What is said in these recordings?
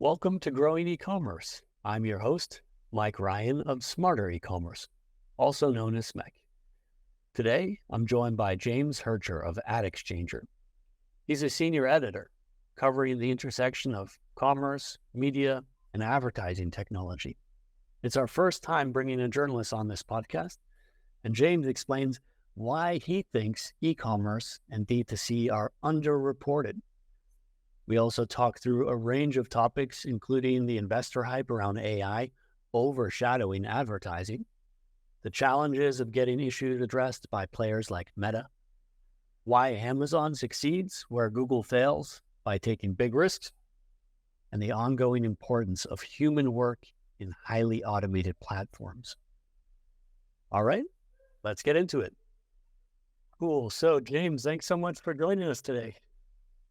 Welcome to Growing E-Commerce. I'm your host, Mike Ryan of Smarter E-Commerce, also known as SMEC. Today, I'm joined by James Hercher of AdExchanger. He's a senior editor covering the intersection of commerce, media, and advertising technology. It's our first time bringing a journalist on this podcast, and James explains why he thinks e-commerce and D2C are underreported. We also talk through a range of topics, including the investor hype around AI overshadowing advertising, the challenges of getting issues addressed by players like Meta, why Amazon succeeds where Google fails by taking big risks, and the ongoing importance of human work in highly automated platforms. All right, let's get into it. Cool. So, James, thanks so much for joining us today.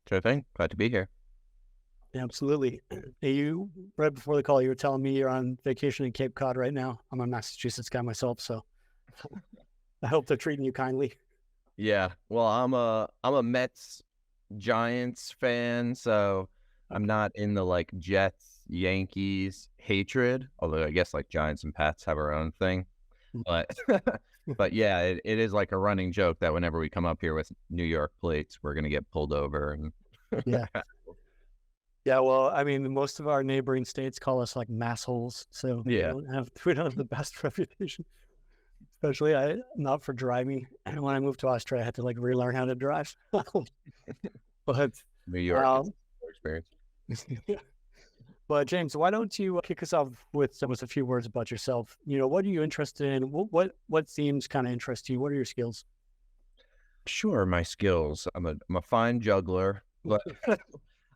Sure thing. Glad to be here. Absolutely. You, right before the call, you were telling me you're on vacation in Cape Cod right now. I'm a Massachusetts guy myself, so I hope they're treating you kindly. Yeah. Well, I'm a Mets Giants fan, so I'm not in the like Jets Yankees hatred, although I guess like Giants and Pats have our own thing. But but yeah, it is like a running joke that whenever we come up here with New York plates, we're gonna get pulled over and Yeah. Yeah, well, I mean, most of our neighboring states call us like massholes, so yeah. we don't have the best reputation. Especially not for driving. And when I moved to Australia, I had to like relearn how to drive. But New York um, experience. but James, why don't you kick us off with a few words about yourself? You know, what are you interested in? What themes kind of interest you? What are your skills? Sure, my skills. I'm a fine juggler, but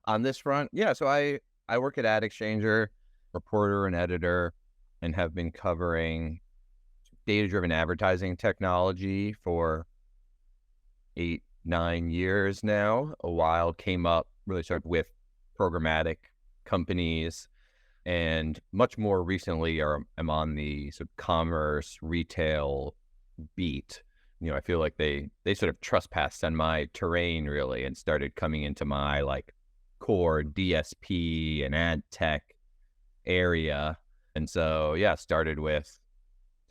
on this front, yeah. So I work at AdExchanger, reporter and editor, and have been covering data-driven advertising technology for 8-9 years now. A while came up really started with programmatic companies, and much more recently I'm on the sort of commerce retail beat. You know, I feel like they sort of trespassed on my terrain really and started coming into my like core DSP and ad tech area. And so, yeah, started with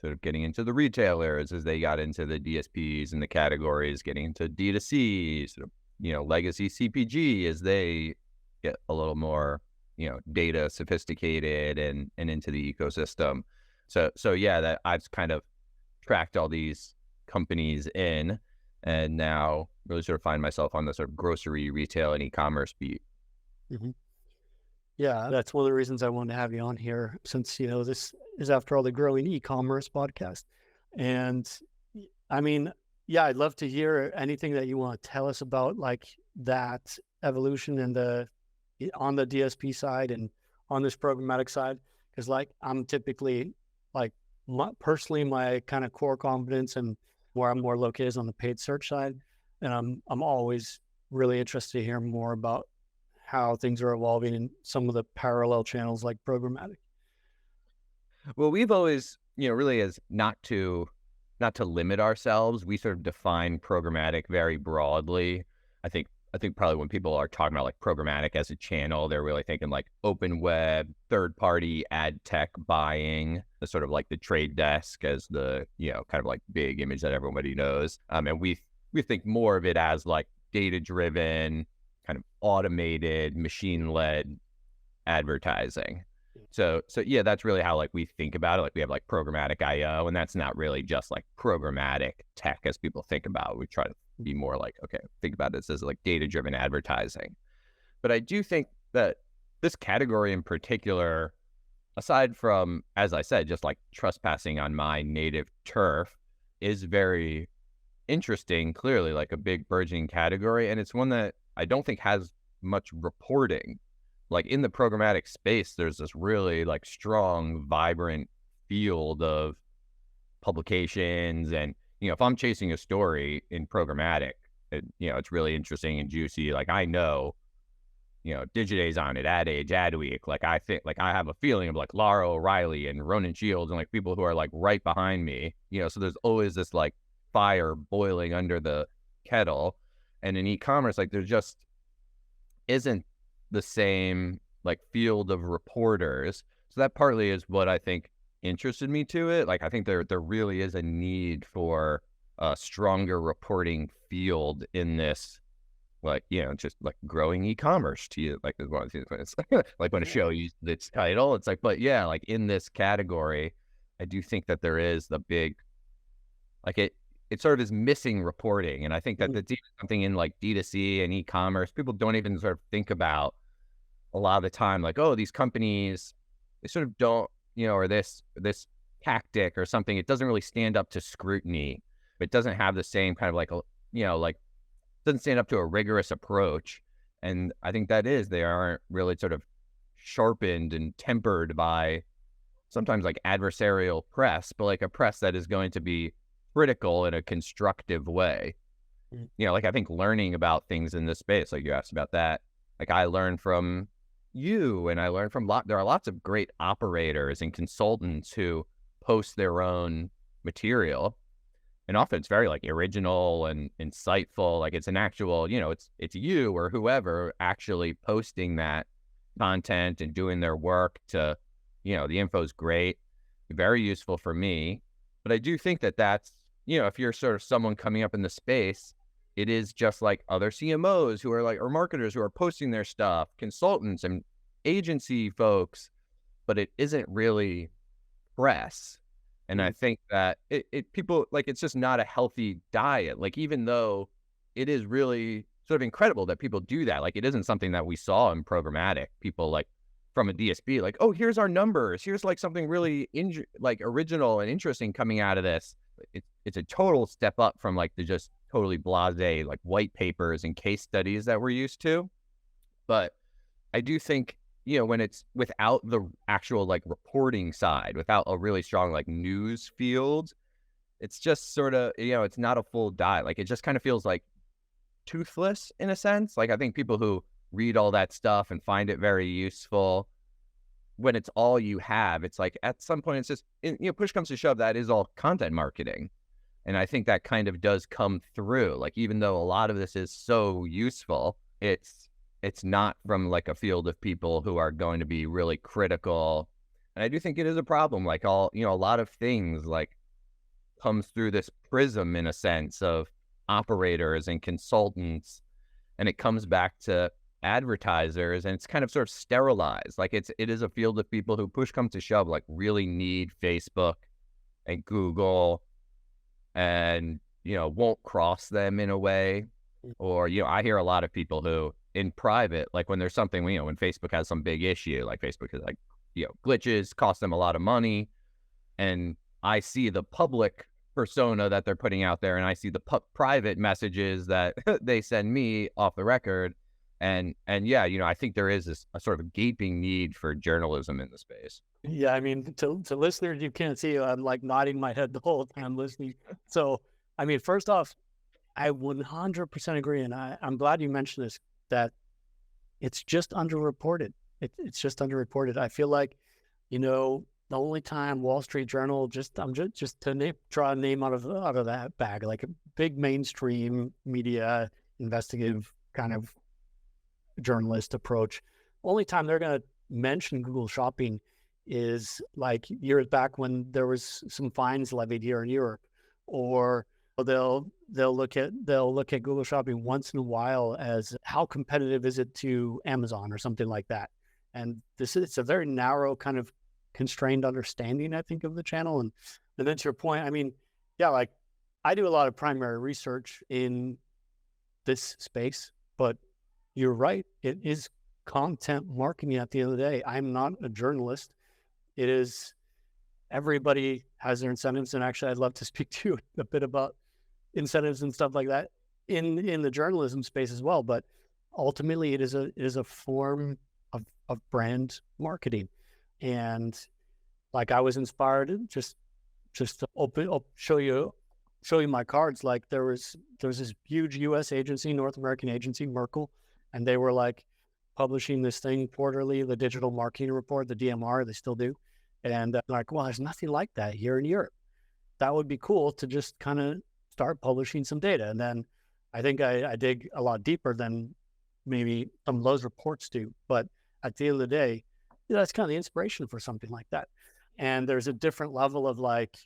sort of getting into the retailers as they got into the DSPs and the categories, getting into D2C, sort of, you know, legacy CPG as they get a little more, you know, data sophisticated and into the ecosystem. So yeah, that I've kind of tracked all these companies in, and now really sort of find myself on the sort of grocery, retail, and e-commerce beat. Mm-hmm. Yeah, that's one of the reasons I wanted to have you on here, since, you know, this is, after all, the Growing E-Commerce podcast. And I mean, yeah, I'd love to hear anything that you want to tell us about like that evolution and on the DSP side and on this programmatic side. Because like I'm typically like personally my kind of core competence and where I'm more located is on the paid search side. And I'm always really interested to hear more about how things are evolving in some of the parallel channels like programmatic. Well, we've always, you know, really as not to limit ourselves, we sort of define programmatic very broadly. I think probably when people are talking about like programmatic as a channel, they're really thinking like open web, third party ad tech buying, the sort of like the trade desk as the, you know, kind of like big image that everybody knows. And we think more of it as like data driven, kind of automated, machine led advertising. So yeah, that's really how like we think about it. Like we have like programmatic IO, and that's not really just like programmatic tech as people think about. We try to be more like, okay, think about this as like data-driven advertising. But I do think that this category in particular, aside from, as I said, just like trespassing on my native turf, is very interesting, clearly like a big burgeoning category. And it's one that I don't think has much reporting. Like in the programmatic space, there's this really like strong, vibrant field of publications. And, you know, if I'm chasing a story in programmatic, you know, it's really interesting and juicy. Like I know, you know, Digiday's on it, Ad Age, Adweek. Like I think, like I have a feeling of like Laura O'Reilly and Ronan Shields and like people who are like right behind me, you know, so there's always this like fire boiling under the kettle. And in e-commerce, like there just isn't the same like field of reporters. So that partly is what I think interested me to it. Like I think there really is a need for a stronger reporting field in this, like, just like growing e-commerce to you, like is one of the things. It's like when a show uses its title, it's like, but yeah, like in this category, I do think that there is the big, like it sort of is missing reporting. And I think that that's even something in like D2C and e-commerce, people don't even sort of think about a lot of the time, like, oh, these companies, they sort of don't, or this tactic or something, it doesn't really stand up to scrutiny. It doesn't have the same kind of like, like doesn't stand up to a rigorous approach. And I think they aren't really sort of sharpened and tempered by sometimes like adversarial press, but like a press that is going to be critical in a constructive way. Like I think learning about things in this space, like you asked about that, like I learned from you and I learned from there are lots of great operators and consultants who post their own material. And often it's very like original and insightful. Like it's an actual, it's you or whoever actually posting that content and doing their work to, the info's great, very useful for me. But I do think that that's, if you're sort of someone coming up in the space, it is just like other CMOs who are like, or marketers who are posting their stuff, consultants and agency folks, but it isn't really press. And I think that people like, it's just not a healthy diet. Like, even though it is really sort of incredible that people do that, like, it isn't something that we saw in programmatic. People like from a DSP, like, oh, here's our numbers. Here's like something really like original and interesting coming out of this. It's a total step up from like the just totally blasé, like white papers and case studies that we're used to. But I do think, when it's without the actual like reporting side, without a really strong like news field, it's just sort of, it's not a full diet. Like it just kind of feels like toothless in a sense. Like I think people who read all that stuff and find it very useful, when it's all you have, it's like at some point it's just, push comes to shove, that is all content marketing. And I think that kind of does come through. Like, even though a lot of this is so useful, it's not from like a field of people who are going to be really critical. And I do think it is a problem. Like a lot of things like comes through this prism in a sense of operators and consultants, and it comes back to advertisers, and it's kind of sort of sterilized. Like it is a field of people who, push comes to shove, like really need Facebook and Google and, won't cross them in a way. Or, I hear a lot of people who in private, like when there's something, when Facebook has some big issue, like Facebook is like, glitches cost them a lot of money. And I see the public persona that they're putting out there, and I see the private messages that they send me off the record. And yeah, I think there is a sort of gaping need for journalism in the space. Yeah, I mean, to listeners, you can't see, I'm like nodding my head the whole time listening. So, I mean, first off, I 100% agree. And I'm glad you mentioned this, that it's just underreported. It's just underreported. I feel like, the only time Wall Street Journal, just to draw a name out of that bag, like a big mainstream media, investigative kind of journalist approach, only time they're going to mention Google Shopping is like years back when there was some fines levied here in Europe, or they'll look at Google Shopping once in a while as how competitive is it to Amazon or something like that. And it's a very narrow kind of constrained understanding, I think, of the channel. And then to your point, I mean, yeah, like I do a lot of primary research in this space, but you're right, it is content marketing at the end of the day. I'm not a journalist. It is, everybody has their incentives, and actually I'd love to speak to you a bit about incentives and stuff like that in the journalism space as well. But ultimately it is a form of brand marketing. And like I was inspired just to show you my cards. Like there was this huge US agency, North American agency, Merkle, and they were like publishing this thing quarterly, the Digital Marketing Report, the DMR, they still do. And like, well, there's nothing like that here in Europe. That would be cool to just kind of start publishing some data. And then I think I dig a lot deeper than maybe some of those reports do. But at the end of the day, that's kind of the inspiration for something like that. And there's a different level of like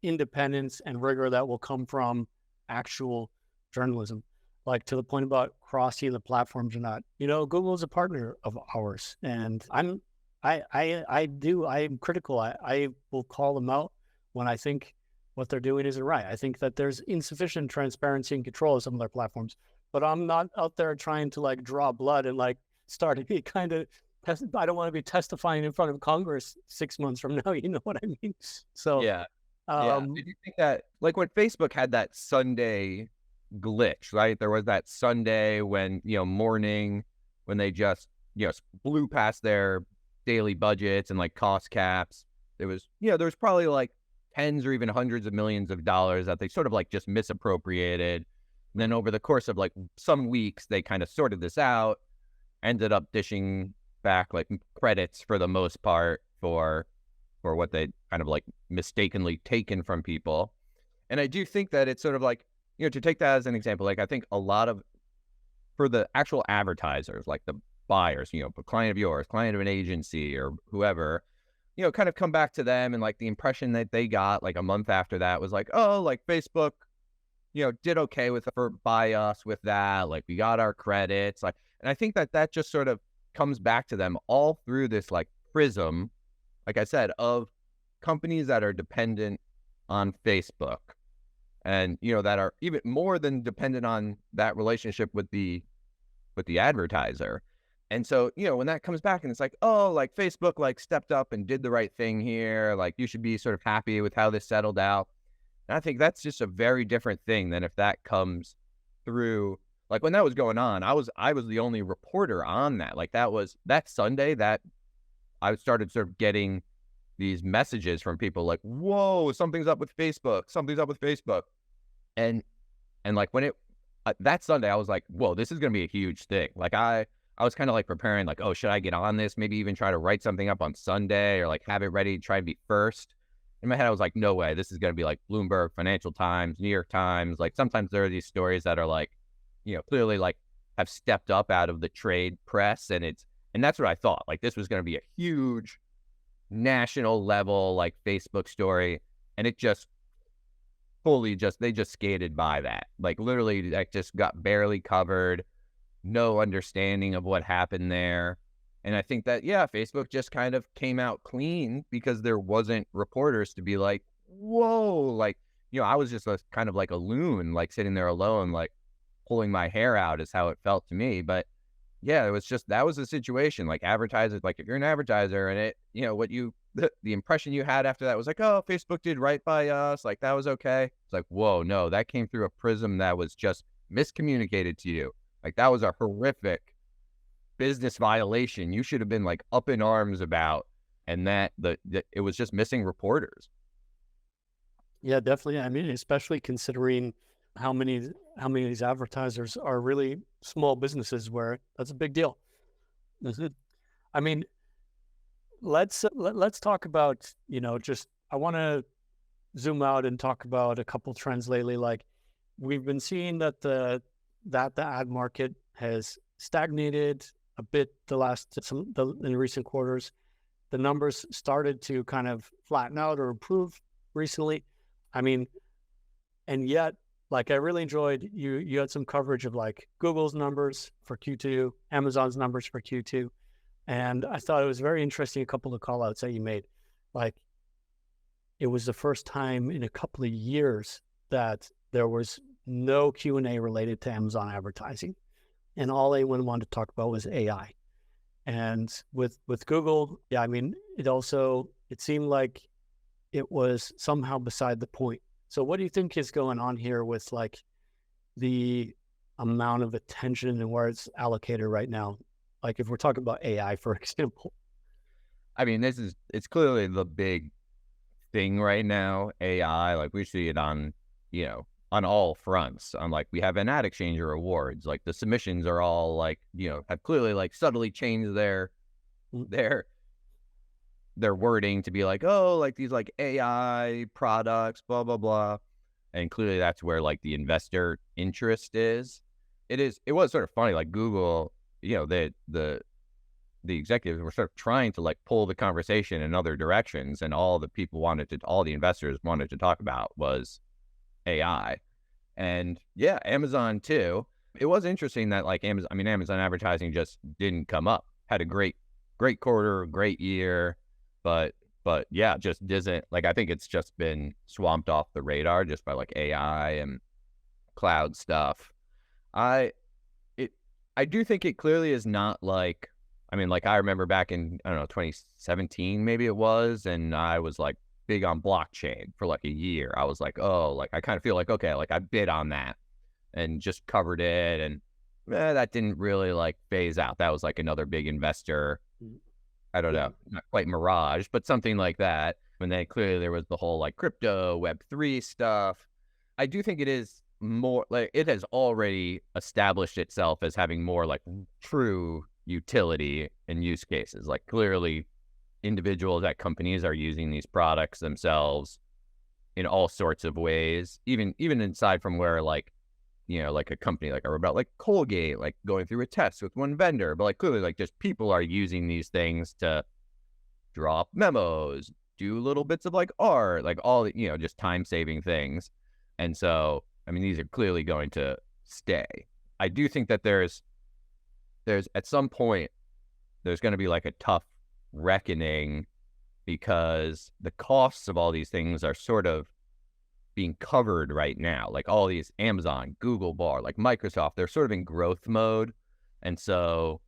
independence and rigor that will come from actual journalism, like to the point about crossing the platforms or not. Google is a partner of ours, and I'm critical. I will call them out when I think what they're doing isn't right. I think that there's insufficient transparency and control of some of their platforms, but I'm not out there trying to like draw blood and like start any kind of I don't want to be testifying in front of Congress 6 months from now. You know what I mean? So, Yeah. Yeah. Did you think that, like, when Facebook had that Sunday glitch, right? There was that Sunday when, morning, when they just, blew past their daily budgets and like cost caps. There was probably like tens or even hundreds of millions of dollars that they sort of like just misappropriated. And then over the course of like some weeks, they kind of sorted this out, ended up dishing back like credits for the most part for what they kind of like mistakenly taken from people. And I do think that it's sort of like, to take that as an example, like I think a lot of, for the actual advertisers, like the buyers, a client of yours, client of an agency or whoever, kind of come back to them, and like the impression that they got like a month after that was like, oh, like Facebook, did okay by us with that. Like we got our credits. Like, and I think that just sort of comes back to them all through this like prism, like I said, of companies that are dependent on Facebook and, that are even more than dependent on that relationship with the advertiser. And so, when that comes back and it's like, oh, like Facebook like stepped up and did the right thing here. Like you should be sort of happy with how this settled out. And I think that's just a very different thing than if that comes through. Like when that was going on, I was the only reporter on that. Like that was that Sunday that I started sort of getting these messages from people like, whoa, something's up with Facebook. Something's up with Facebook. And like when that Sunday, I was like, whoa, this is going to be a huge thing. Like I was kind of like preparing like, oh, should I get on this? Maybe even try to write something up on Sunday or like have it ready to try and be first. In my head, I was like, no way. This is going to be like Bloomberg, Financial Times, New York Times. Like sometimes there are these stories that are like, clearly like have stepped up out of the trade press. And that's what I thought. Like this was going to be a huge national level, like Facebook story. And it just they just skated by that. Like literally that just got barely covered. No understanding of what happened there. And I think that, Facebook just kind of came out clean because there wasn't reporters to be like, whoa, like, I was just kind of like a loon, like sitting there alone, like pulling my hair out is how it felt to me. But it was just, that was the situation. Like advertisers, like if you're an advertiser and it, the impression you had after that was like, oh, Facebook did right by us. Like that was okay. It's like, whoa, no, that came through a prism that was just miscommunicated to you. Like that was a horrific business violation you should have been like up in arms about, and that it was just missing reporters. Yeah, definitely. I mean, especially considering how many of these advertisers are really small businesses, where that's a big deal. I mean, let's talk about, just I want to zoom out and talk about a couple trends lately. Like we've been seeing that the ad market has stagnated a bit in recent quarters. The numbers started to kind of flatten out or improve recently. I mean, and yet, like I really enjoyed you had some coverage of like Google's numbers for Q2, Amazon's numbers for Q2. And I thought it was very interesting, a couple of call outs that you made. Like it was the first time in a couple of years that there was no Q&A related to Amazon advertising. And all anyone wanted to talk about was AI. And with Google, I mean, it seemed like it was somehow beside the point. So what do you think is going on here with like the amount of attention and where it's allocated right now? Like if we're talking about AI, for example. I mean, it's clearly the big thing right now, AI. Like we see it on, on all fronts. On like we have an ad exchanger awards, like the submissions are all like, have clearly like subtly changed their wording to be like, oh, like these like AI products, blah, blah, blah. And clearly that's where like the investor interest is. It was sort of funny, like Google, the the executives were sort of trying to like pull the conversation in other directions, and all the investors wanted to talk about was AI. And yeah, Amazon too. It was interesting that like Amazon advertising just didn't come up. Had a great quarter, great year, but yeah, just doesn't, like, I think it's just been swamped off the radar just by like AI and cloud stuff. I it I do think it clearly is not like, like I remember back in, I don't know, 2017 maybe it was, and I was like big on blockchain for like a year. I was like, oh, like I kind of feel like, okay, like I bid on that and just covered it, and that didn't really like phase out. That was like another big investor. I don't know, not quite mirage, but something like that. And then clearly there was the whole like crypto Web3 stuff. I do think it is more like it has already established itself as having more like true utility and use cases. Like clearly individuals at companies are using these products themselves in all sorts of ways, even inside from where like, like a company like about like Colgate, like going through a test with one vendor, but like clearly like just people are using these things to draw up memos, do little bits of like art, like all, just time saving things. And so, these are clearly going to stay. I do think that there's at some point, there's going to be like a tough reckoning, because the costs of all these things are sort of being covered right now. Like all these Amazon, Google Bar, like Microsoft, they're sort of in growth mode. And so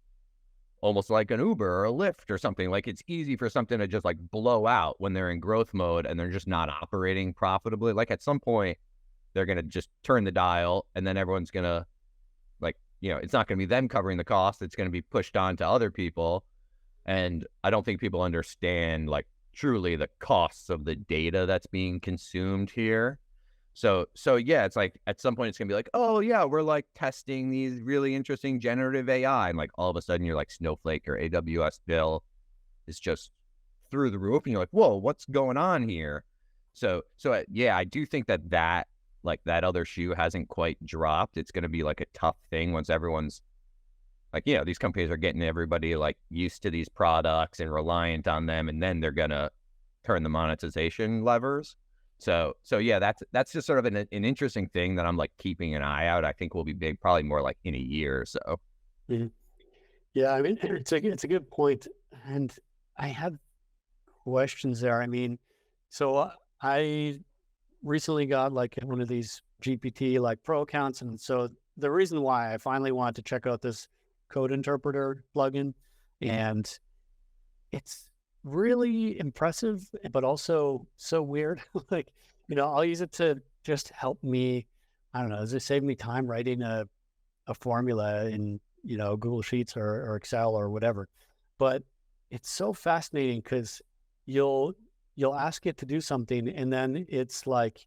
almost like an Uber or a Lyft or something, like it's easy for something to just like blow out when they're in growth mode and they're just not operating profitably. Like at some point, they're going to just turn the dial, and then everyone's going to like, it's not going to be them covering the cost. It's going to be pushed on to other people. And I don't think people understand like truly the costs of the data that's being consumed here. So yeah, it's like at some point it's gonna be like, oh yeah, we're like testing these really interesting generative AI, and like all of a sudden you're like Snowflake or AWS bill is just through the roof, and you're like, whoa, what's going on here? So yeah, I do think that like that other shoe hasn't quite dropped. It's gonna be like a tough thing once everyone's like, these companies are getting everybody like used to these products and reliant on them, and then they're gonna turn the monetization levers. So yeah, that's just sort of an interesting thing that I'm like keeping an eye out. I think will be big, probably more like in a year or so. Mhm. Yeah, it's a good point, and I have questions there. So I recently got like one of these GPT like pro accounts, and so the reason why I finally wanted to check out this code interpreter plugin, and it's really impressive, but also so weird. Like, I'll use it to just help me. I don't know, does it save me time writing a formula in, Google Sheets or Excel or whatever? But it's so fascinating because you'll ask it to do something, and then it's like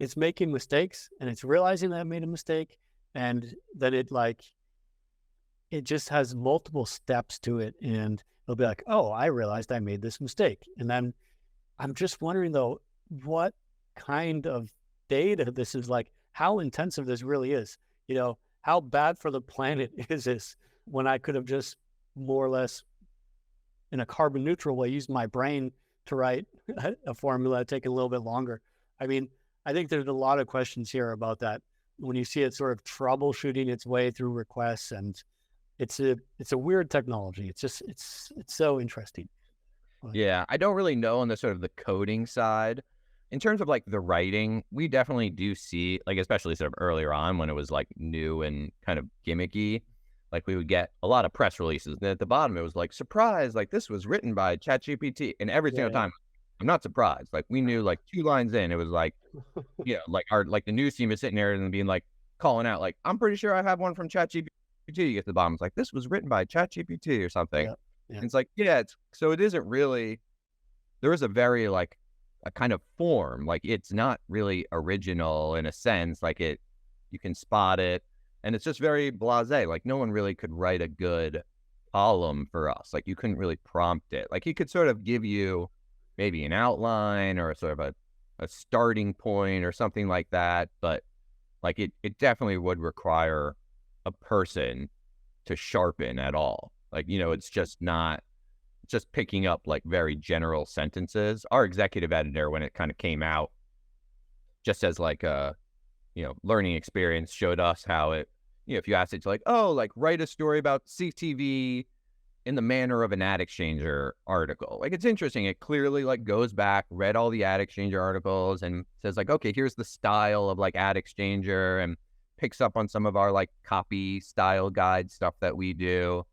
it's making mistakes, and it's realizing that it made a mistake, and then it just has multiple steps to it, and it'll be like, oh, I realized I made this mistake. And then I'm just wondering though, what kind of data this is, like how intensive this really is. How bad for the planet is this, when I could have just more or less in a carbon neutral way used my brain to write a formula, taking a little bit longer. I think there's a lot of questions here about that when you see it sort of troubleshooting its way through requests, and it's a weird technology. It's so interesting. Yeah, I don't really know on the sort of the coding side. In terms of like the writing, we definitely do see, like especially sort of earlier on when it was like new and kind of gimmicky, like we would get a lot of press releases. And at the bottom it was like, surprise, like this was written by ChatGPT. And every single time, I'm not surprised. Like we knew like 2 lines in, it was like, like the news team is sitting there and being like calling out, like, I'm pretty sure I have one from ChatGPT. You get to the bottom, it's like, this was written by ChatGPT or something. And it's like, so it isn't really, there is a very like a kind of form, like it's not really original in a sense, like you can spot it, and it's just very blasé. Like no one really could write a good column for us. Like you couldn't really prompt it. Like he could sort of give you maybe an outline or sort of a starting point or something like that, but like it definitely would require a person to sharpen at all. Like, it's just picking up like very general sentences. Our executive editor, when it kind of came out, just as like a, learning experience, showed us how it, if you asked it to like, oh, like write a story about CTV in the manner of an ad exchanger article. Like, it's interesting. It clearly like goes back, read all the ad exchanger articles and says like, okay, here's the style of like ad exchanger, and picks up on some of our like copy style guide stuff that we do,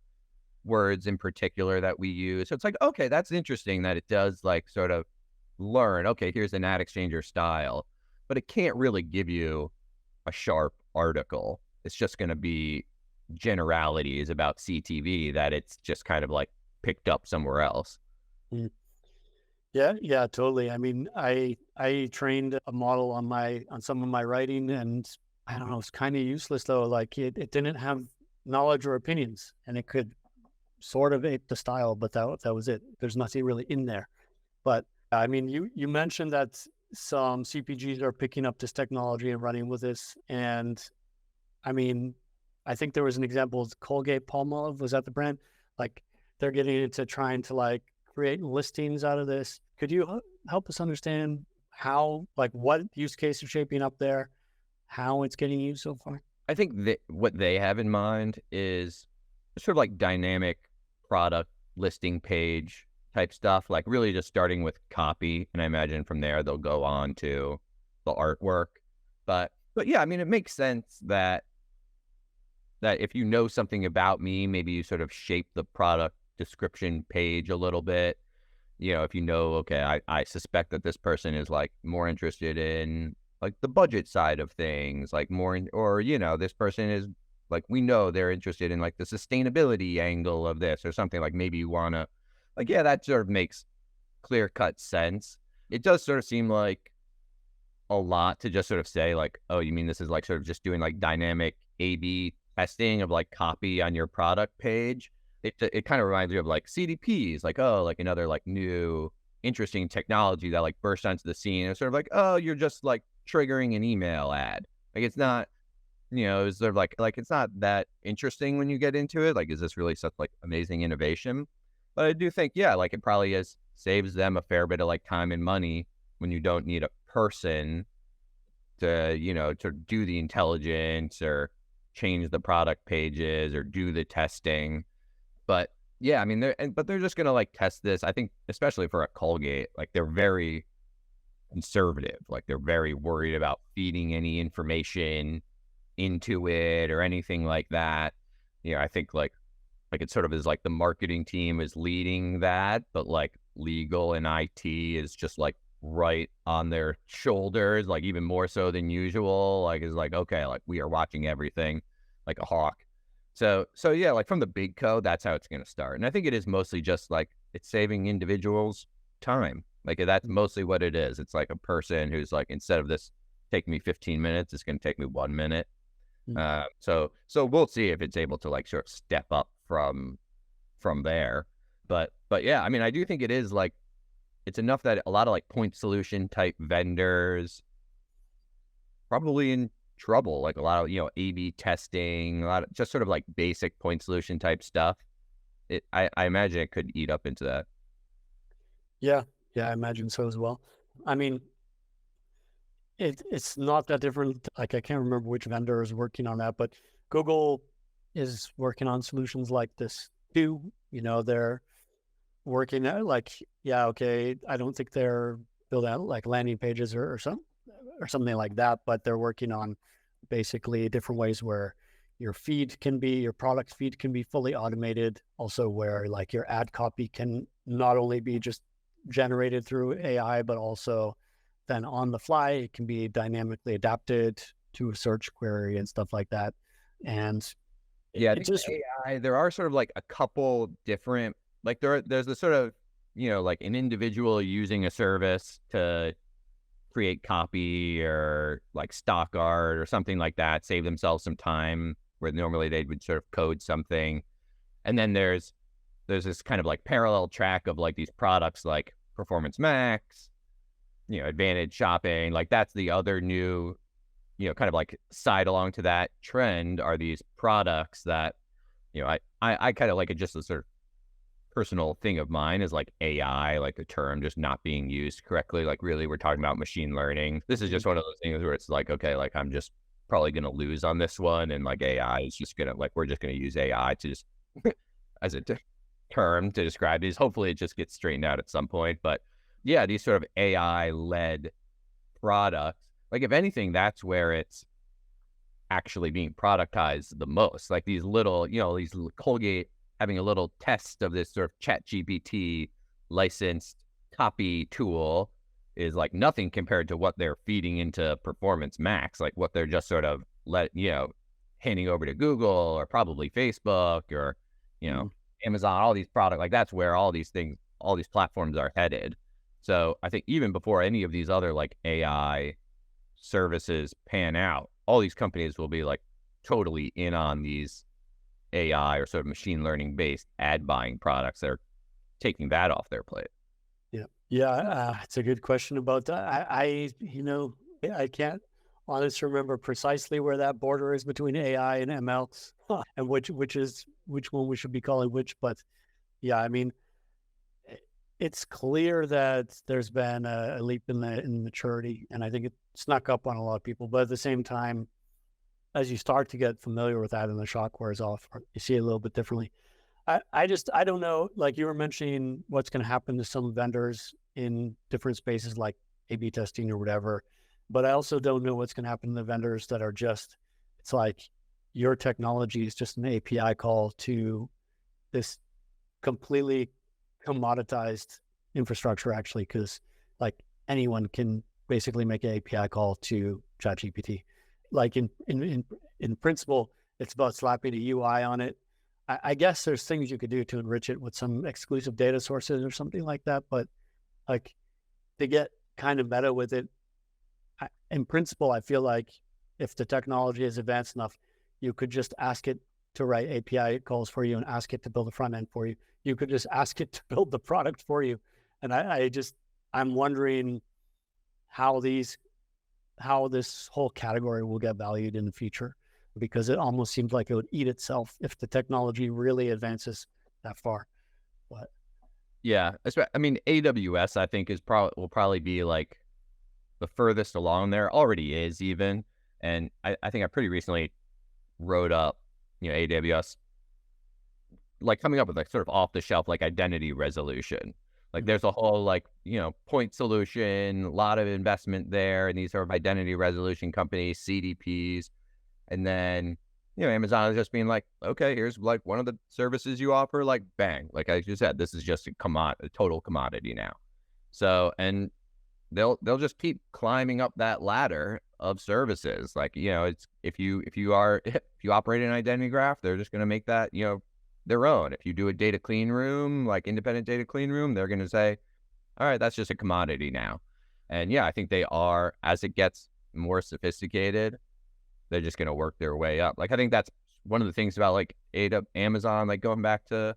words in particular that we use. So it's like, okay, that's interesting that it does like sort of learn, okay, here's an ad exchanger style, but it can't really give you a sharp article. It's just going to be generalities about CTV that it's just kind of like picked up somewhere else. Mm. Yeah, totally. I mean, I trained a model on some of my writing, and I don't know, it's kind of useless though. Like it didn't have knowledge or opinions, and it could sort of ape the style, but that was it. There's nothing really in there. But I mean, you mentioned that some CPGs are picking up this technology and running with this, and I mean, I think there was an example of Colgate-Palmolive. Was that the brand? Like they're getting into trying to like create listings out of this. Could you help us understand how, like, what use case is shaping up there, how it's getting used so far? I think that what they have in mind is sort of like dynamic product listing page type stuff, like really just starting with copy. And I imagine from there, they'll go on to the artwork. But yeah, I mean, it makes sense that if you know something about me, maybe you sort of shape the product description page a little bit. If you know, okay, I suspect that this person is like more interested in like the budget side of things, like more or, this person is like, we know they're interested in like the sustainability angle of this or something, like maybe you want to like, yeah, that sort of makes clear cut sense. It does sort of seem like a lot to just sort of say like, oh, you mean this is like sort of just doing like dynamic A/B testing of like copy on your product page. It kind of reminds me of like CDPs, like, oh, like another like new interesting technology that like burst onto the scene. It's sort of like, oh, you're just like triggering an email ad. Like it's not, it's sort of like it's not that interesting when you get into it. Like, is this really such like amazing innovation? But I do think, yeah, like it probably saves them a fair bit of like time and money when you don't need a person to, to do the intelligence or change the product pages or do the testing. But yeah, I mean, they're just going to like test this. I think, especially for a Colgate, like they're very conservative. Like they're very worried about feeding any information into it or anything like that. I think like it sort of is like the marketing team is leading that, but like legal and IT is just like right on their shoulders, like even more so than usual. Like it's like, okay, like we are watching everything like a hawk. So yeah, like from the big code, that's how it's going to start. And I think it is mostly just like it's saving individuals time. Like that's mostly what it is. It's like a person who's like, instead of this taking me 15 minutes, it's going to take me 1 minute. So we'll see if it's able to like sort of step up from there. But yeah, I mean, I do think it is like, it's enough that a lot of like point solution type vendors probably in trouble, like a lot of, A/B testing, a lot of just sort of like basic point solution type stuff. I imagine it could eat up into that. Yeah, I imagine so as well. I mean, it's not that different. Like I can't remember which vendor is working on that, but Google is working on solutions like this too. They're working at like, yeah, okay, I don't think they're building out like landing pages or something like that, but they're working on basically different ways where your product feed can be fully automated. Also where like your ad copy can not only be just generated through AI, but also then on the fly, it can be dynamically adapted to a search query and stuff like that. And yeah, I think just AI, there are sort of like a couple different, like there's the sort of, like an individual using a service to create copy or like stock art or something like that, save themselves some time where normally they would sort of code something. And then there's this kind of like parallel track of like these products like Performance Max, Advantage Shopping. Like that's the other new, kind of like side along to that trend are these products that, I kind of like it just a sort of personal thing of mine is like AI, like the term just not being used correctly. Like really, we're talking about machine learning. This is just one of those things where it's like, okay, like I'm just probably going to lose on this one. And like AI is just going to like, we're just going to use AI to just as a term to describe these. Hopefully it just gets straightened out at some point. But yeah, these sort of AI led products, like if anything, that's where it's actually being productized the most. Like these little, these Colgate having a little test of this sort of Chat GPT licensed copy tool is like nothing compared to what they're feeding into Performance Max, like what they're just sort of handing over to Google or probably Facebook or, Amazon, all these products, like that's where all these things, all these platforms are headed. So I think even before any of these other like AI services pan out, all these companies will be like totally in on these AI or sort of machine learning based ad buying products that are taking that off their plate. Yeah, it's a good question about that. I can't honestly remember precisely where that border is between AI and ML, and which one we should be calling which. But yeah, I mean, it's clear that there's been a leap in maturity, and I think it snuck up on a lot of people. But at the same time, as you start to get familiar with that and the shock wears off, you see it a little bit differently. I don't know, like you were mentioning what's going to happen to some vendors in different spaces like A/B testing or whatever, but I also don't know what's going to happen to the vendors that are just, it's like your technology is just an API call to this completely commoditized infrastructure actually, because like anyone can basically make an API call to ChatGPT. Like in principle, it's about slapping a UI on it. I guess there's things you could do to enrich it with some exclusive data sources or something like that. But like to get kind of meta with it, in principle, I feel like if the technology is advanced enough, you could just ask it to write API calls for you and ask it to build a front end for you. You could just ask it to build the product for you. And I'm wondering how this whole category will get valued in the future, because it almost seems like it would eat itself if the technology really advances that far. But yeah, I mean, AWS I think will probably be like the furthest along there. Already is even, and I think I pretty recently wrote up AWS like coming up with like sort of off the shelf like identity resolution. Like there's a whole like point solution, a lot of investment there, and these sort of identity resolution companies, CDPs. And then, Amazon is just being like, okay, here's like one of the services you offer, like bang. Like I just said, this is just a total commodity now. So, and they'll just keep climbing up that ladder of services. Like, it's if you operate an identity graph, they're just going to make that, their own. If you do a data clean room, like independent data clean room, they're going to say, all right, that's just a commodity now. And yeah, I think they are, as it gets more sophisticated, they're just going to work their way up. Like, I think that's one of the things about like Amazon, like going back to,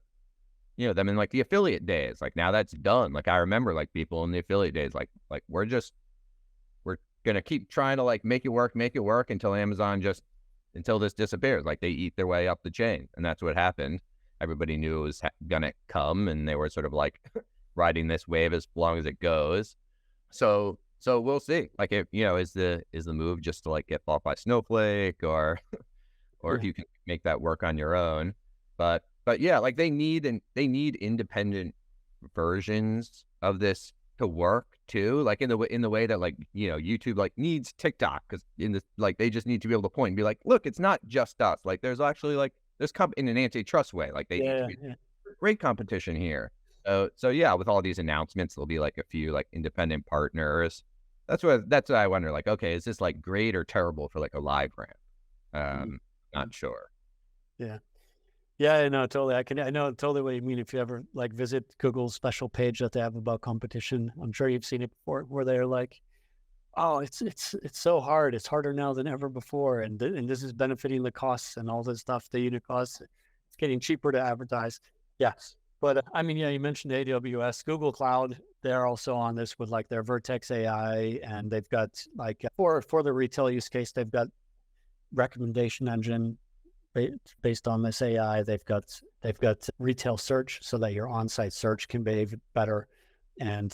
them in like the affiliate days. Like now that's done. Like I remember like people in the affiliate days, like we're going to keep trying to like make it work until until this disappears. Like they eat their way up the chain. And that's what happened. Everybody knew it was going to come, and they were sort of like riding this wave as long as it goes. So we'll see. Like if is the move just to like get bought by Snowflake or if you can make that work on your own. But yeah, like they need independent versions of this to work too. Like in the way that like YouTube like needs TikTok, because they just need to be able to point and be like, look, it's not just us. Like there's actually like there's in an antitrust way. Like they need to be great competition here. So yeah, with all these announcements, there'll be like a few like independent partners. That's what I wonder. Like, okay, is this like great or terrible for like a live brand? Not sure. Yeah, I know totally. I know totally what you mean. If you ever like visit Google's special page that they have about competition, I'm sure you've seen it before, where they're like, oh, it's so hard. It's harder now than ever before, and this is benefiting the costs and all this stuff, the unit costs. It's getting cheaper to advertise. Yes. But I mean, yeah, you mentioned AWS, Google Cloud. They're also on this with like their Vertex AI, and they've got like for the retail use case, they've got recommendation engine based on this AI. They've got retail search so that your on-site search can behave better. And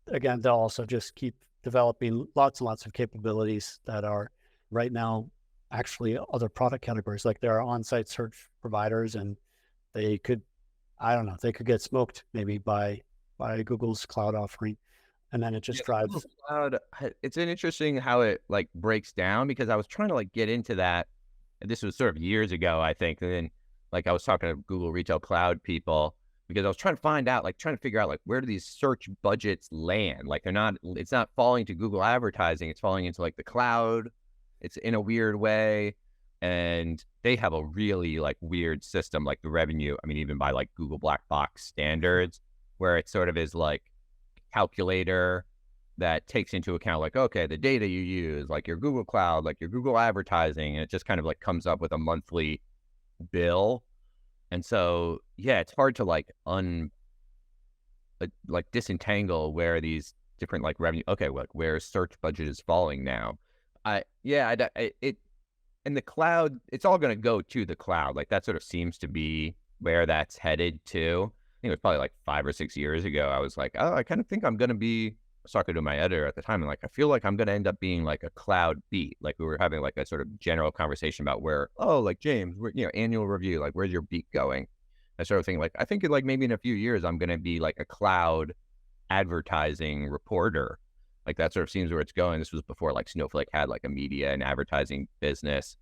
again, they'll also just keep developing lots and lots of capabilities that are right now actually other product categories. Like there are on-site search providers, and they could, I don't know, they could get smoked maybe by Google's cloud offering, and then it Yeah, just the Google drives. Cloud, it's an interesting how it like breaks down because I was trying to like get into that. And this was sort of years ago, I think. And then like I was talking to Google Retail Cloud people because I was trying to find out, like trying to figure out like where do these search budgets land? Like it's not falling to Google advertising, it's falling into like the cloud. It's in a weird way. And they have a really like weird system, like the revenue, I mean, even by like Google black box standards, where it sort of is like calculator that takes into account like, okay, the data you use, like your Google Cloud, like your Google advertising, and it just kind of like comes up with a monthly bill. And so, yeah, it's hard to like like disentangle where these different like revenue, okay, like where search budget is falling now. It in the cloud, it's all going to go to the cloud. Like that sort of seems to be where that's headed to. I think it was probably like 5 or 6 years ago. I was like, oh, I kind of think I'm going to be, I was talking to my editor at the time, and like, I feel like I'm going to end up being like a cloud beat. Like we were having like a sort of general conversation about where, oh, like James, annual review, like where's your beat going? I sort of think like, I think like maybe in a few years, I'm going to be like a cloud advertising reporter. Like that sort of seems where it's going. This was before like Snowflake had like a media and advertising business.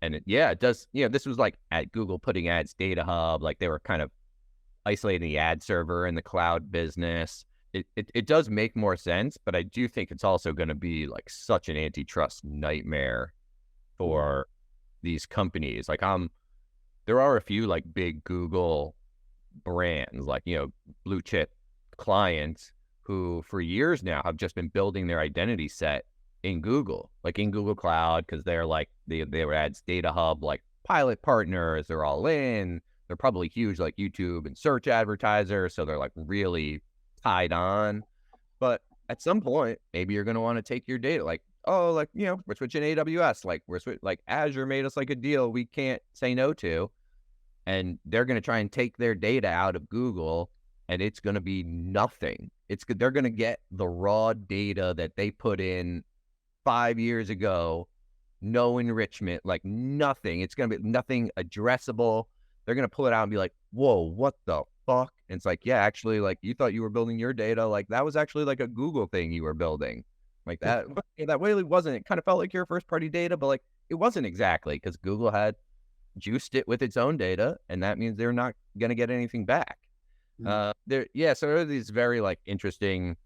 And it does, this was like at Google putting ads data hub, like they were kind of isolating the ad server in the cloud business. It does make more sense, but I do think it's also going to be like such an antitrust nightmare for these companies. Like there are a few like big Google brands, like, blue chip clients who for years now have just been building their identity set in Google, like in Google Cloud, because they're like, they were ads data hub, like pilot partners, they're all in. They're probably huge, like YouTube and search advertisers. So they're like really tied on. But at some point, maybe you're going to want to take your data, like, oh, like, we're switching AWS, like like Azure made us like a deal we can't say no to. And they're going to try and take their data out of Google, and it's going to be nothing. They're going to get the raw data that they put in 5 years ago, no enrichment, like nothing. It's going to be nothing addressable. They're going to pull it out and be like, whoa, what the fuck? And it's like, yeah, actually, like you thought you were building your data. Like that was actually like a Google thing you were building. Like that, that really wasn't. It kind of felt like your first party data, but like it wasn't exactly, because Google had juiced it with its own data, and that means they're not going to get anything back. So there are these very like interesting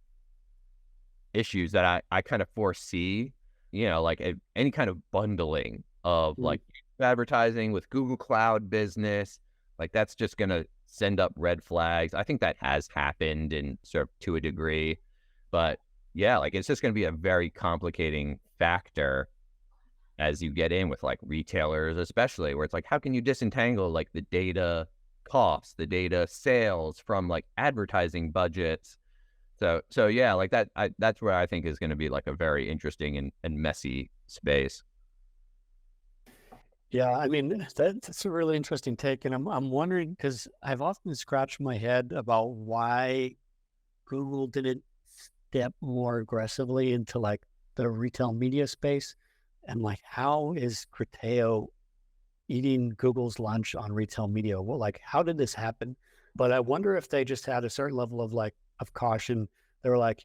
issues that I kind of foresee, like any kind of bundling of like advertising with Google Cloud business, like that's just going to send up red flags. I think that has happened in sort of to a degree, but yeah, like it's just going to be a very complicating factor as you get in with like retailers, especially, where it's like, how can you disentangle like the data costs, the data sales from like advertising budgets? So yeah, like that's where I think is going to be like a very interesting and messy space. Yeah, I mean, that's a really interesting take, and I'm wondering, because I've often scratched my head about why Google didn't step more aggressively into like the retail media space, and like how is Criteo eating Google's lunch on retail media? Well, like how did this happen? But I wonder if they just had a certain level of like of caution. They were like,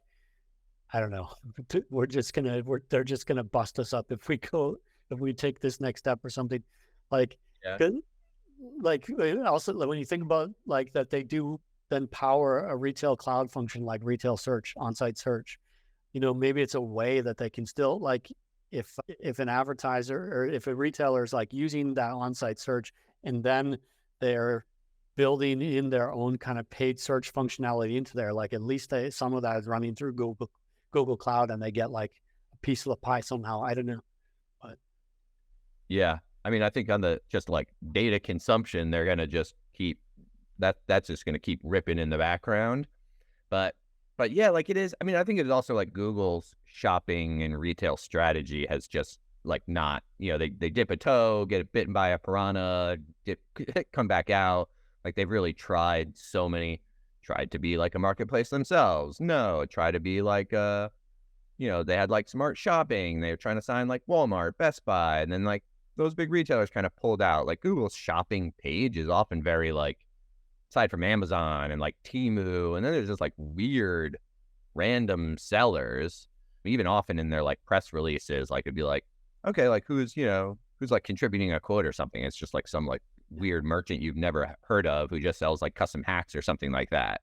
I don't know, they're just gonna bust us up if we take this next step or something. Like, Yeah. like also when you think about like that, they do then power a retail cloud function like retail search, on-site search. Maybe it's a way that they can still like, if an advertiser or if a retailer is like using that on-site search, and then they're building in their own kind of paid search functionality into there, like at least some of that is running through Google Cloud, and they get like a piece of the pie somehow. I don't know. But Yeah. I mean, I think on the just like data consumption, they're going to just keep that's just going to keep ripping in the background. But yeah, like it is. I mean, I think it's also like Google's shopping and retail strategy has just like not, they dip a toe, get bitten by a piranha, come back out. Like they've really tried tried to be like a marketplace themselves. No, try to be like they had like smart shopping. They were trying to sign like Walmart, Best Buy, and then like those big retailers kind of pulled out. Like Google's shopping page is often very like, aside from Amazon and like Temu, and then there's just like weird random sellers, even often in their like press releases, like it'd be like, okay, like who's like contributing a quote or something. It's just like some like weird merchant you've never heard of who just sells like custom hats or something like that.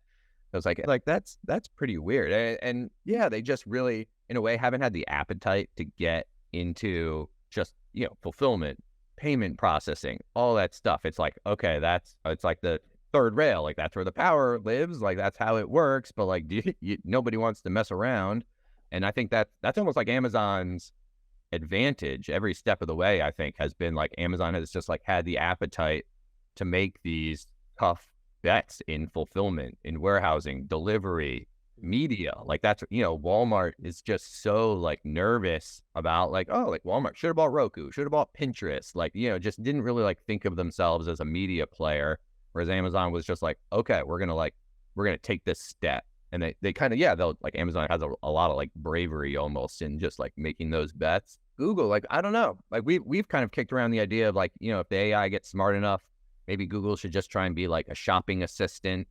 I was like that's pretty weird. And yeah, they just really, in a way, haven't had the appetite to get into just, fulfillment, payment processing, all that stuff. It's like, okay, it's like the third rail. Like that's where the power lives. Like that's how it works. But like, nobody wants to mess around. And I think that's almost like Amazon's advantage every step of the way. I think has been like Amazon has just like had the appetite to make these tough bets in fulfillment, in warehousing, delivery, media. Like that's, Walmart is just so like nervous about like, oh, like Walmart should have bought Roku, should have bought Pinterest. Like, just didn't really like think of themselves as a media player. Whereas Amazon was just like, okay, we're going to take this step. And they kind of, they'll like, Amazon has a lot of like bravery almost in just like making those bets. Google, like, I don't know, like we've kind of kicked around the idea of like, if the AI gets smart enough, maybe Google should just try and be like a shopping assistant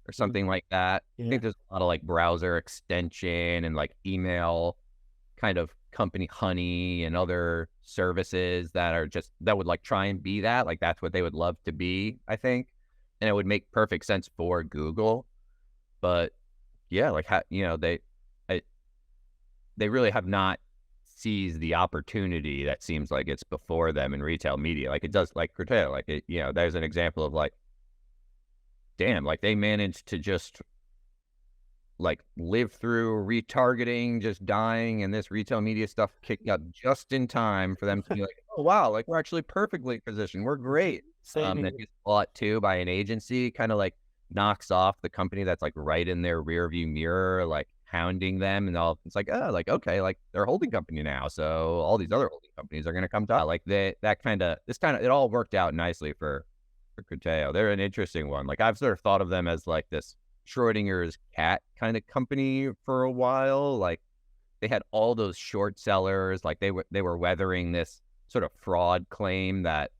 or something like that. Yeah. I think there's a lot of like browser extension and like email kind of company honey and other services that would like try and be that. Like that's what they would love to be, I think. And it would make perfect sense for Google. But yeah, like how, they really have not seized the opportunity that seems like it's before them in retail media. Like it does, like Curtail, like it, there's an example of like, damn, like they managed to just like live through retargeting, just dying, and this retail media stuff kicked out just in time for them to be like, oh wow, like we're actually perfectly positioned, we're great. That gets bought too by an agency, kind of like knocks off the company that's like right in their rear view mirror, like hounding them, and all. It's like, oh, like okay, like they're a holding company now, so all these other holding companies are going to come to like it all worked out nicely for Criteo. They're an interesting one. Like I've sort of thought of them as like this Schrodinger's cat kind of company for a while. Like they had all those short sellers, like they were weathering this sort of fraud claim that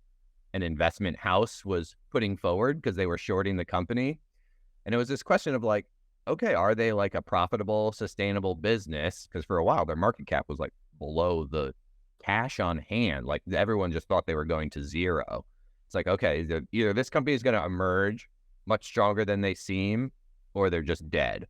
an investment house was putting forward because they were shorting the company. And it was this question of like, okay, are they like a profitable, sustainable business? Because for a while their market cap was like below the cash on hand. Like everyone just thought they were going to zero. It's like, okay, either this company is going to emerge much stronger than they seem, or they're just dead.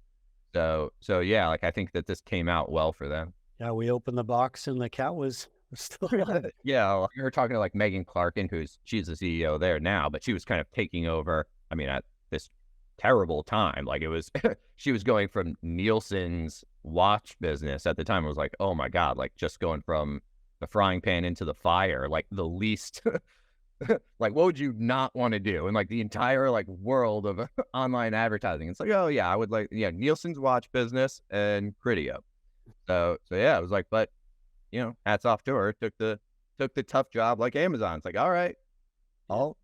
So yeah, like I think that this came out well for them. Yeah, we opened the box and the cat was still alive. Yeah, we were talking to like Megan Clarkin, she's the CEO there now, but she was kind of taking over. I mean, at this terrible time, like it was, she was going from Nielsen's watch business at the time. It was like, oh my God, like just going from the frying pan into the fire, like the least, like what would you not want to do in like the entire like world of online advertising? It's like, oh yeah, I would like, Nielsen's watch business and Criteo. So yeah, it was like, but hats off to her. Took the tough job like Amazon. It's like, all right, I'll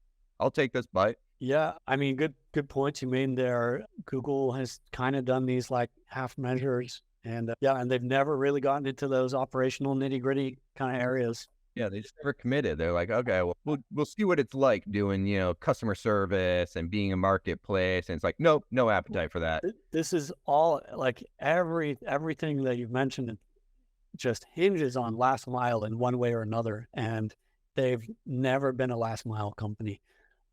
take this bite. Yeah, I mean, good points you made there. Google has kind of done these like half measures, and and they've never really gotten into those operational nitty gritty kind of areas. Yeah, they just never committed. They're like, okay, well, we'll see what it's like doing, customer service and being a marketplace. And it's like, nope, no appetite for that. This is all like everything that you've mentioned just hinges on last mile in one way or another. And they've never been a last mile company.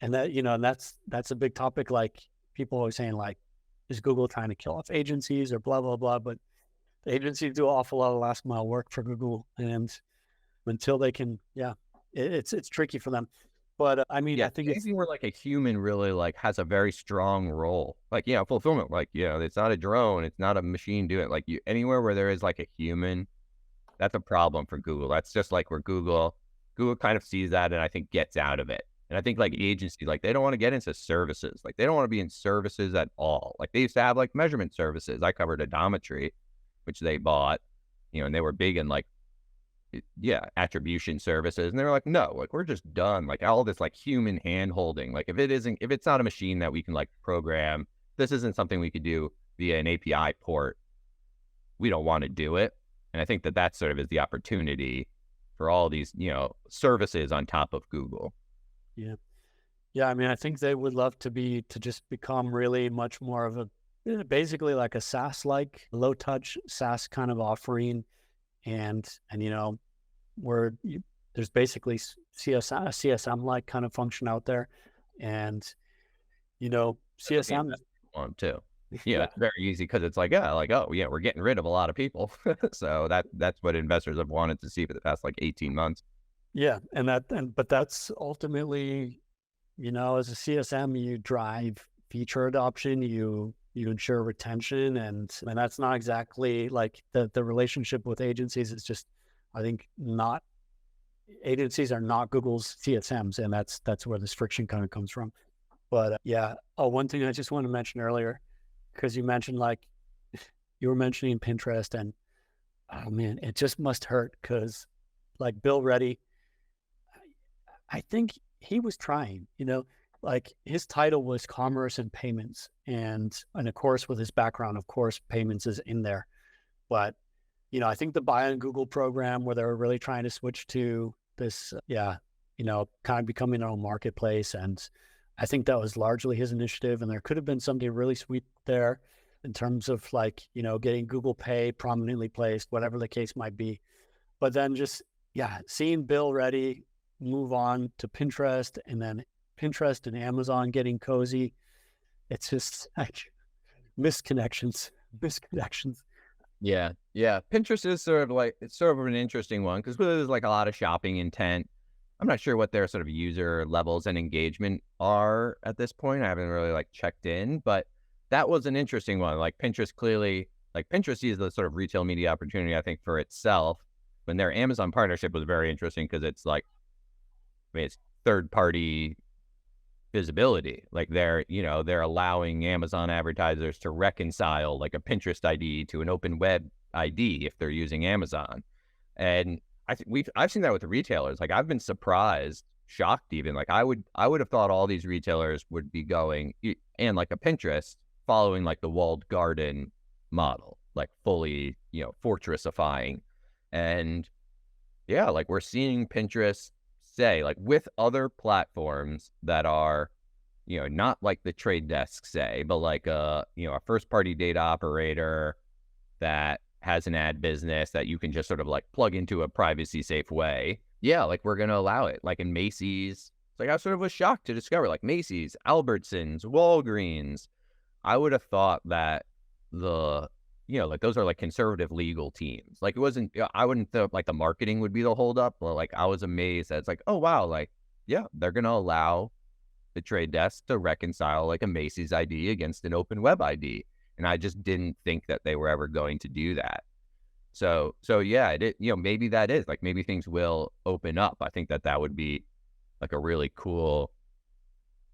And that, and that's a big topic. Like people always saying like, is Google trying to kill off agencies or blah, blah, blah. But agencies do an awful lot of last mile work for Google, and until they can, it's tricky for them. But I mean, I think anything where like a human really like has a very strong role, like, fulfillment, like, it's not a drone, it's not a machine doing it. Like anywhere where there is like a human, that's a problem for Google. That's just like where Google kind of sees that and I think gets out of it. And I think like agencies, like they don't want to get into services. Like they don't want to be in services at all. Like they used to have like measurement services. I covered odometry, which they bought, and they were big in like attribution services. And they're like, no, like we're just done. Like all this like human hand holding. Like if it's not a machine that we can like program, this isn't something we could do via an API port. We don't want to do it. And I think that sort of is the opportunity for all these, services on top of Google. Yeah. Yeah. I mean, I think they would love to just become really much more of basically like a SaaS-like, low touch SaaS kind of offering. And where there's basically CSM-like kind of function out there. And, CSM one too. Yeah, it's very easy because it's like, oh yeah, we're getting rid of a lot of people. So that's what investors have wanted to see for the past like 18 months. Yeah, but that's ultimately, as a CSM, you drive feature adoption, you ensure retention, and that's not exactly like the relationship with agencies is just, I think, not agencies are not Google's CSMs, and that's where this friction kind of comes from. But one thing I just want to mention earlier, because you mentioned you were mentioning Pinterest, and oh man, it just must hurt because like Bill Reddy, I think he was trying, like his title was commerce and payments, and of course with his background, of course, payments is in there. But, I think the buy on Google program where they were really trying to switch to this, kind of becoming their own marketplace. And I think that was largely his initiative. And there could have been something really sweet there in terms of getting Google Pay prominently placed, whatever the case might be. But then just, seeing Bill Reddy move on to Pinterest, and then Pinterest and Amazon getting cozy. It's just like misconnections. Yeah. Pinterest is it's sort of an interesting one because there's like a lot of shopping intent. I'm not sure what their sort of user levels and engagement are at this point. I haven't really checked in, but that was an interesting one. Like Pinterest clearly, Pinterest sees the sort of retail media opportunity, I think, for itself. When their Amazon partnership was very interesting because it's it's third party visibility. Like they're allowing Amazon advertisers to reconcile like a Pinterest ID to an open web ID if they're using Amazon. And I've seen that with the retailers. Like I've been surprised, shocked even. Like I would have thought all these retailers would be going and like a Pinterest following like the walled garden model, like fully, fortressifying. And yeah, like we're seeing Pinterest say with other platforms that are, not like the Trade Desk say, but a first party data operator that has an ad business that you can just sort of plug into a privacy safe way. Yeah, we're going to allow it. Like in Macy's, it's I sort of was shocked to discover Macy's, Albertsons, Walgreens. I would have thought that those are conservative legal teams. It wasn't, I wouldn't think the marketing would be the holdup, but I was amazed that it's oh wow, they're going to allow the Trade Desk to reconcile a Macy's ID against an open web ID. And I just didn't think that they were ever going to do that. So yeah, maybe that is maybe things will open up. I think that would be a really cool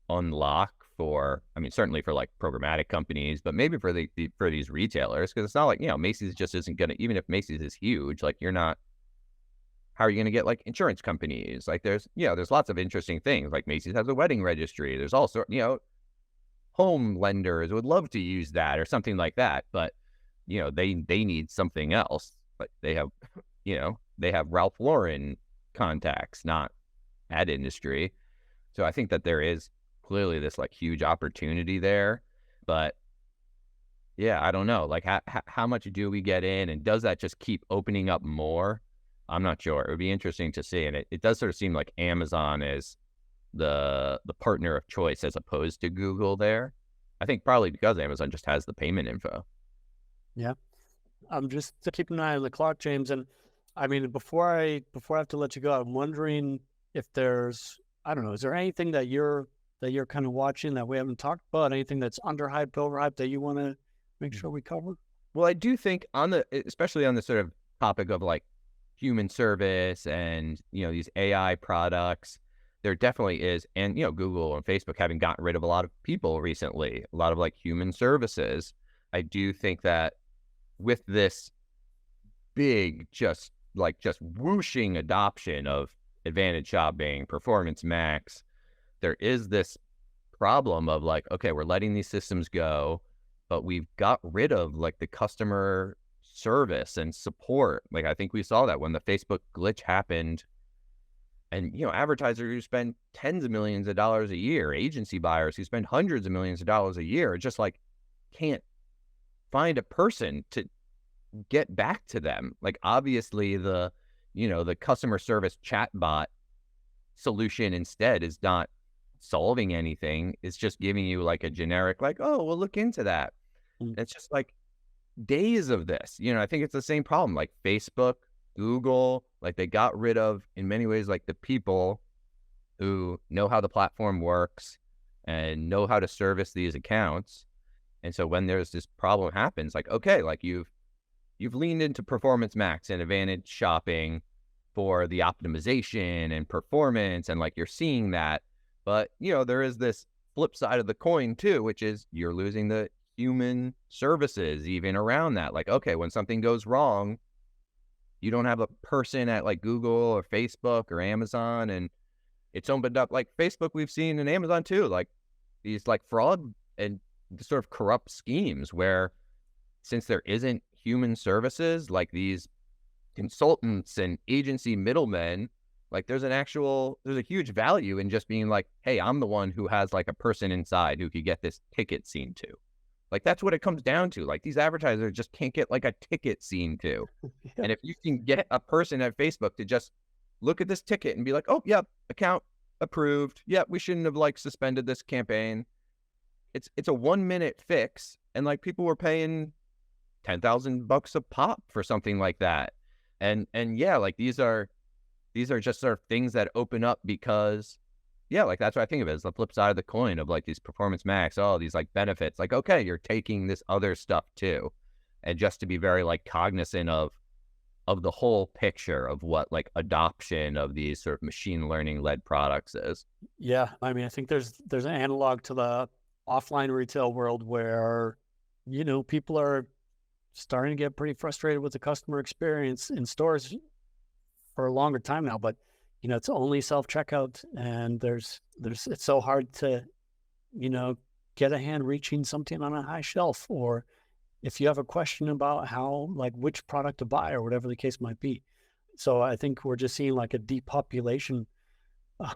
unlock for, certainly for programmatic companies, but maybe for for these retailers, because it's not Macy's just isn't going to, even if Macy's is huge, how are you going to get insurance companies? There's lots of interesting things. Macy's has a wedding registry. There's also, home lenders would love to use that or something like that, but they need something else. They have, they have Ralph Lauren contacts, not ad industry. So I think that there is clearly this huge opportunity there, but yeah, I don't know. How much do we get in, and does that just keep opening up more? I'm not sure. It would be interesting to see. And it does sort of seem like Amazon is the partner of choice as opposed to Google there. I think probably because Amazon just has the payment info. Yeah. I'm just keeping an eye on the clock, James. And before I have to let you go, I'm wondering if there's, I don't know, is there anything that you're kind of watching that we haven't talked about? Anything that's underhyped, overhyped that you want to make sure we cover? Well, I do think especially on the sort of topic of human service and, these AI products, there definitely is. And, Google and Facebook having gotten rid of a lot of people recently, a lot of human services. I do think that with this big, just like just whooshing adoption of Advantage Shopping, Performance Max, there is this problem of like, okay, we're letting these systems go, but we've got rid of like the customer service and support. Like, I think we saw that when the Facebook glitch happened, and, advertisers who spend tens of millions of dollars a year, agency buyers who spend hundreds of millions of dollars a year, just like can't find a person to get back to them. Like, obviously the customer service chatbot solution instead is not solving anything. It's just giving you like a generic, like, oh, we'll look into that. It's just like days of this. I think it's the same problem. Like Facebook, Google, like they got rid of, in many ways, like the people who know how the platform works and know how to service these accounts. And so when there's this problem happens, like, okay, like you've leaned into Performance Max and Advantage Shopping for the optimization and performance, and like you're seeing that. But, there is this flip side of the coin too, which is you're losing the human services even around that. Like, okay, when something goes wrong, you don't have a person at like Google or Facebook or Amazon, and it's opened up like Facebook we've seen in Amazon too, like these like fraud and sort of corrupt schemes where, since there isn't human services, like these consultants and agency middlemen, like there's a huge value in just being like, hey, I'm the one who has like a person inside who could get this ticket seen to. Like, that's what it comes down to. Like, these advertisers just can't get like a ticket seen to. Yeah. And if you can get a person at Facebook to just look at this ticket and be like, oh, yep, account approved. Yep, we shouldn't have like suspended this campaign. It's a 1 minute fix. And like people were paying $10,000 a pop for something like that. And yeah, like these are just sort of things that open up because, yeah, like that's what I think of it as the flip side of the coin of like these Performance Max, all these like benefits. Like, okay, you're taking this other stuff too. And just to be very like cognizant of the whole picture of what like adoption of these sort of machine learning led products is. Yeah. I mean, I think there's an analog to the offline retail world where, people are starting to get pretty frustrated with the customer experience in stores for a longer time now, but it's only self-checkout, and it's so hard to, get a hand reaching something on a high shelf, or if you have a question about how, like, which product to buy or whatever the case might be. So I think we're just seeing like a depopulation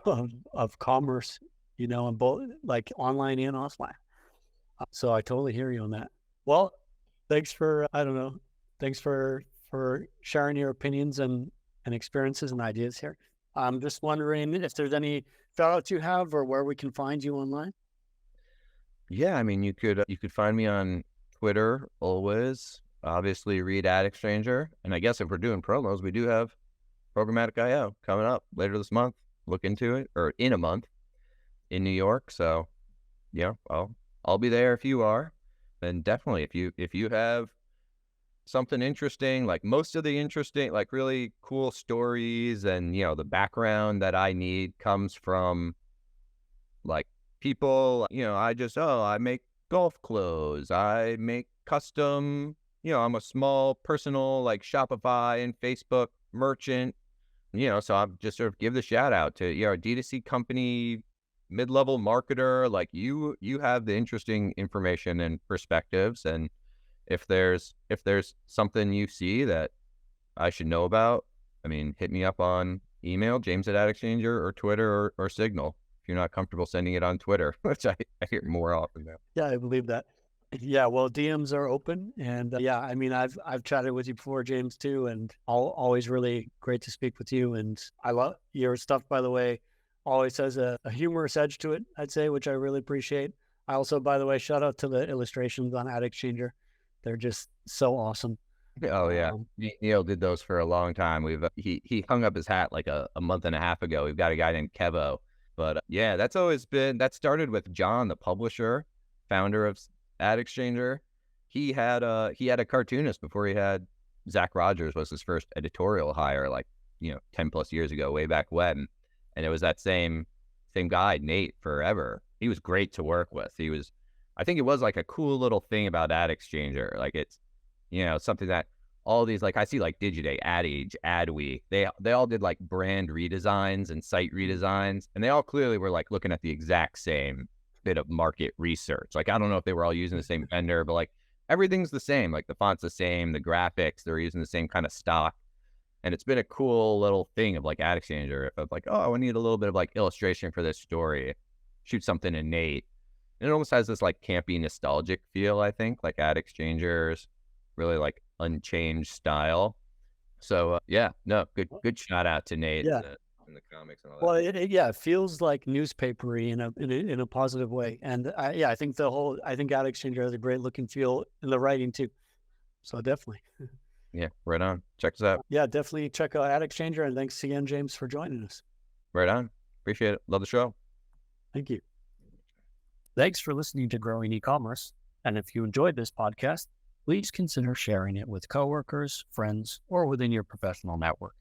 of commerce, in both like online and offline. So I totally hear you on that. Well, thanks for, thanks for sharing your opinions and experiences and ideas here. I'm just wondering if there's any shout outs you have or where we can find you online. Yeah, I mean, you could find me on Twitter always. Obviously, read Ad Exchanger, and I guess if we're doing promos, we do have Programmatic IO coming up later this month. Look into it, or in a month, in New York. So, yeah, I'll be there if you are. And definitely, if you have something interesting, like most of the interesting, like really cool stories, and the background that I need comes from like people, I make golf clothes, I make custom, I'm a small personal like Shopify and Facebook merchant, so I'll just sort of give the shout out to, a D2C company, mid-level marketer, like you have the interesting information and perspectives. And if there's something you see that I should know about, I mean, hit me up on email, James at Ad Exchanger, or Twitter, or Signal, if you're not comfortable sending it on Twitter, which I hear more often now. Yeah, I believe that. Yeah, well, DMs are open, and yeah, I mean, I've chatted with you before, James, too, and always really great to speak with you. And I love your stuff, by the way. Always has a humorous edge to it, I'd say, which I really appreciate. I also, by the way, shout out to the illustrations on Ad Exchanger. They're just so awesome. Oh yeah, Neil did those for a long time. He hung up his hat like a month and a half ago. We've got a guy named Kevo, but yeah, that started with John, the publisher, founder of Ad Exchanger. He had a cartoonist before he had Zach Rogers was his first editorial hire, like 10 plus years ago, way back when, and it was that same guy, Nate, forever. He was great to work with. I think it was like a cool little thing about Ad Exchanger, like it's something that all these, like I see like Digiday, Ad Age, Adweek, they all did like brand redesigns and site redesigns, and they all clearly were like looking at the exact same bit of market research. Like I don't know if they were all using the same vendor, but like everything's the same. Like the font's the same, the graphics, they're using the same kind of stock. And it's been a cool little thing of like Ad Exchanger. If I'm like, oh, I need a little bit of like illustration for this story, shoot something innate. And it almost has this like campy, nostalgic feel, I think, like Ad Exchanger's really like unchanged style. So yeah, no, good shout out to Nate Yeah. in the comics and all that. Well, it feels like newspapery in a positive way. And I think I think Ad Exchanger has a great look and feel in the writing too. So definitely. Yeah, right on. Check us out. Yeah, definitely check out Ad Exchanger. And thanks again, James, for joining us. Right on. Appreciate it. Love the show. Thank you. Thanks for listening to Growing E-commerce. And if you enjoyed this podcast, please consider sharing it with coworkers, friends, or within your professional network.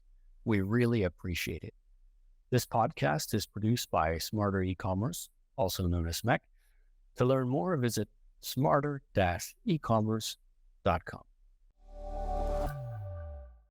We really appreciate it. This podcast is produced by Smarter E-commerce, also known as SMEC. To learn more, visit smarter-ecommerce.com.